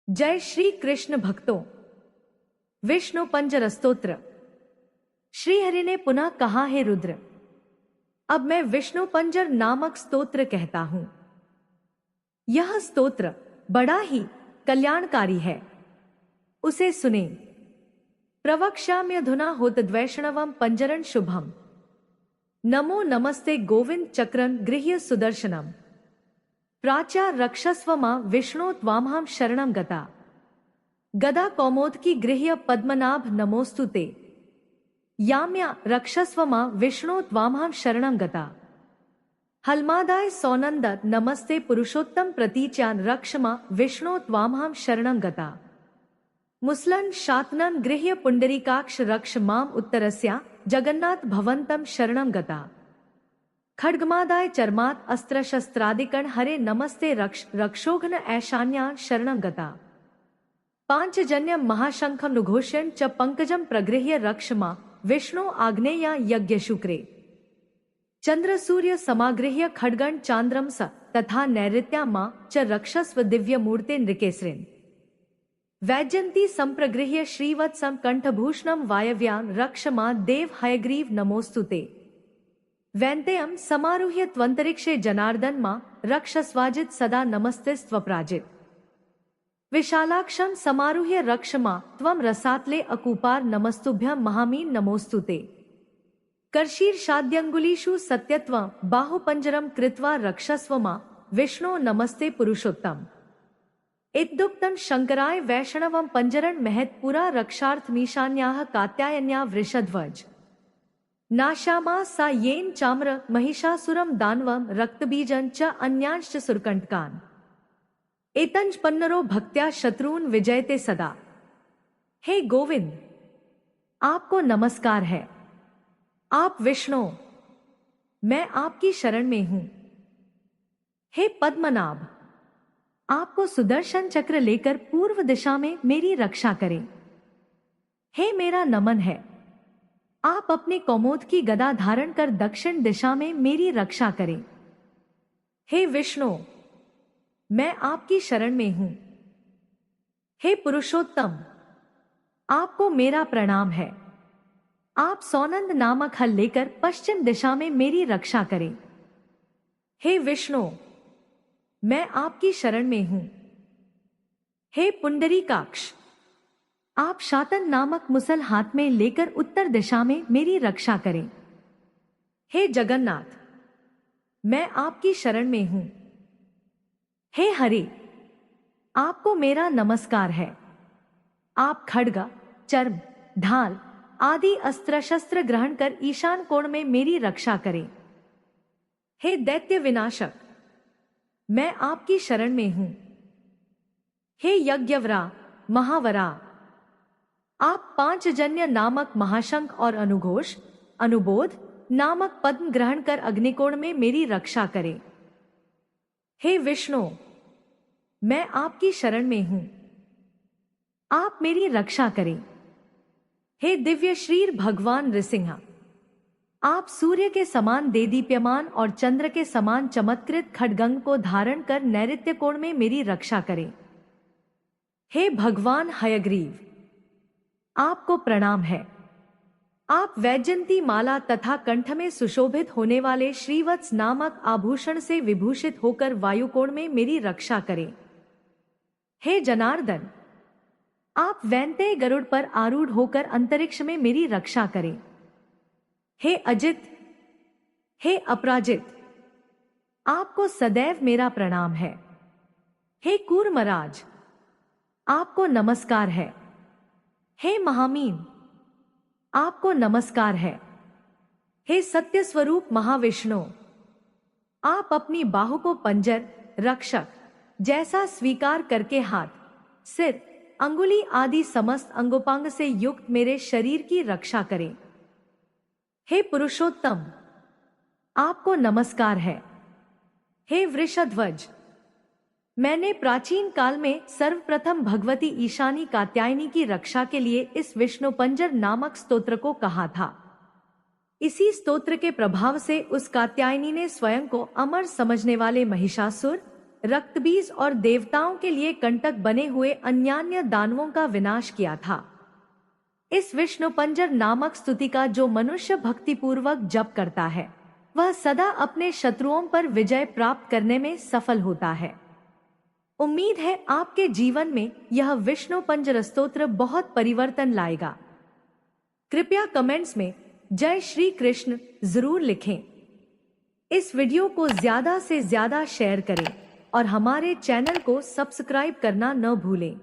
जय श्री कृष्ण भक्तों। विष्णु पंजर स्तोत्र। श्री हरि ने पुनः कहा, है रुद्र, अब मैं विष्णु पंजर नामक स्तोत्र कहता हूं। यह स्तोत्र बड़ा ही कल्याणकारी है, उसे सुने। प्रवक्ष्याम्यधुना होतद्वैष्णवं पंजरं शुभम। नमो नमस्ते गोविंद चक्रं गृह्य सुदर्शनम। प्राच्या रक्षस्व मां विष्णु त्वामहं शरणं गता। गदा कौमोदकी गृह्य पद्मनाभ नमोस्तुते। याम्या रक्षस्व मां विष्णु त्वामहं शरणं गता। हलमादाय सौनंद नमस्ते पुरुषोत्तम प्रतीच्यान रक्ष मां विष्णु त्वामहं शरणं गता। मुसलन शातनन गृह्य पुंडरीकाक्ष रक्ष माम उत्तरस्या जगन्नाथ भवंतम शरणं गता। खड्गमादाय चर्मात् अस्त्र शस्त्रादिकण हरे नमस्ते रक्ष रक्षोघ्न ऐशान्यान शरणं गता। पांचजन्य महाशंखम नुघोष्यं च पंकजम प्रगृह्य रक्ष मां विष्णु आग्नेया यज्ञ शुक्रे। चंद्र सूर्य समागृह्य खड्गण चांद्रम स तथा नैऋत्या मां च रक्षस्व दिव्य मूर्ते नृकेसरिन्। वैजयंती संप्रगृह्य श्रीवत्सम कंठभूषणम वायव्यान रक्ष मां देव हयग्रीव नमोस्तुते। वैन्तेयम समारुह्य त्वंतरिक्षे जनार्दन मां रक्षस्वाजित सदा नमस्ते स्वप्राजित। विशालाक्षम समारुह्य रक्ष मां त्वं रसातले अकूपार नमस्तुभ्यं महामीन नमोस्तुते। कर्शीर्षाद्यंगुलीषु सत्यत्वं बाहुपंजरम कृत्वा रक्षस्व मां विष्णु नमस्ते पुरुषोत्तम। इत्युक्तं शंकराय वैष्णवं पंजरं महत्पुरा रक्षार्थमीशान्याः कात्यायन्या वृषध्वज। नाशामा सा येन चाम्र महिषासुरं दानवं रक्तबीजं च अन्यांश्च सुरकंटकान्। एतंच पन्नरो भक्त्या शत्रून् विजयते सदा। हे गोविंद, आपको नमस्कार है। आप विष्णु, मैं आपकी शरण में हूं। हे पद्मनाभ, आपको सुदर्शन चक्र लेकर पूर्व दिशा में मेरी रक्षा करें। हे मेरा नमन है, आप अपने कौमोद की गदा धारण कर दक्षिण दिशा में मेरी रक्षा करें। हे विष्णु, मैं आपकी शरण में हूं। हे पुरुषोत्तम, आपको मेरा प्रणाम है। आप सौनंद नामक हल लेकर पश्चिम दिशा में मेरी रक्षा करें। हे विष्णु, मैं आपकी शरण में हूं। हे पुंडरीकाक्ष, आप शातन नामक मुसल हाथ में लेकर उत्तर दिशा में मेरी रक्षा करें। हे जगन्नाथ, मैं आपकी शरण में हूं। हे हरि, आपको मेरा नमस्कार है। आप खड्ग, चर्म, ढाल आदि अस्त्र शस्त्र ग्रहण कर ईशान कोण में मेरी रक्षा करें। हे दैत्य विनाशक, मैं आपकी शरण में हूं। हे यज्ञवरा, महावरा, आप पांचजन्य नामक महाशंख और अनुघोष, अनुबोध नामक पद्म ग्रहण कर अग्निकोण में मेरी रक्षा करें। हे विष्णु, मैं आपकी शरण में हूं। आप मेरी रक्षा करें। हे दिव्य श्रीर भगवान नृसिंह, आप सूर्य के समान देदीप्यमान और चंद्र के समान चमत्कृत खड्गंग को धारण कर नैऋत्य कोण में मेरी रक्षा करें। हे भगवान हयग्रीव, आपको प्रणाम है। आप वैजयंती माला तथा कंठ में सुशोभित होने वाले श्रीवत्स नामक आभूषण से विभूषित होकर वायुकोण में मेरी रक्षा करें। हे जनार्दन, आप वैन्तेय गरुड़ पर आरूढ़ होकर अंतरिक्ष में मेरी रक्षा करें। हे अजित, हे अपराजित, आपको सदैव मेरा प्रणाम है। हे कूर्मराज, आपको नमस्कार है। हे महामीन, आपको नमस्कार है। हे सत्य स्वरूप महाविष्णु, आप अपनी बाहु को पंजर, रक्षक जैसा स्वीकार करके हाथ, सिर, अंगुली आदि समस्त अंगोपांग से युक्त मेरे शरीर की रक्षा करें। हे पुरुषोत्तम, आपको नमस्कार है। हे वृषध्वज, मैंने प्राचीन काल में सर्वप्रथम भगवती ईशानी कात्यायनी की रक्षा के लिए इस विष्णु पंजर नामक स्तोत्र को कहा था। इसी स्तोत्र के प्रभाव से उस कात्यायनी ने स्वयं को अमर समझने वाले महिषासुर, रक्तबीज और देवताओं के लिए कंटक बने हुए अन्यान्य दानवों का विनाश किया था। इस विष्णु पंजर नामक स्तुति का जो मनुष्य भक्तिपूर्वक जप करता है वह सदा अपने शत्रुओं पर विजय प्राप्त करने में सफल होता है। उम्मीद है आपके जीवन में यह विष्णु पंजर स्तोत्र बहुत परिवर्तन लाएगा। कृपया कमेंट्स में जय श्री कृष्ण जरूर लिखें। इस वीडियो को ज्यादा से ज्यादा शेयर करें और हमारे चैनल को सब्सक्राइब करना न भूलें।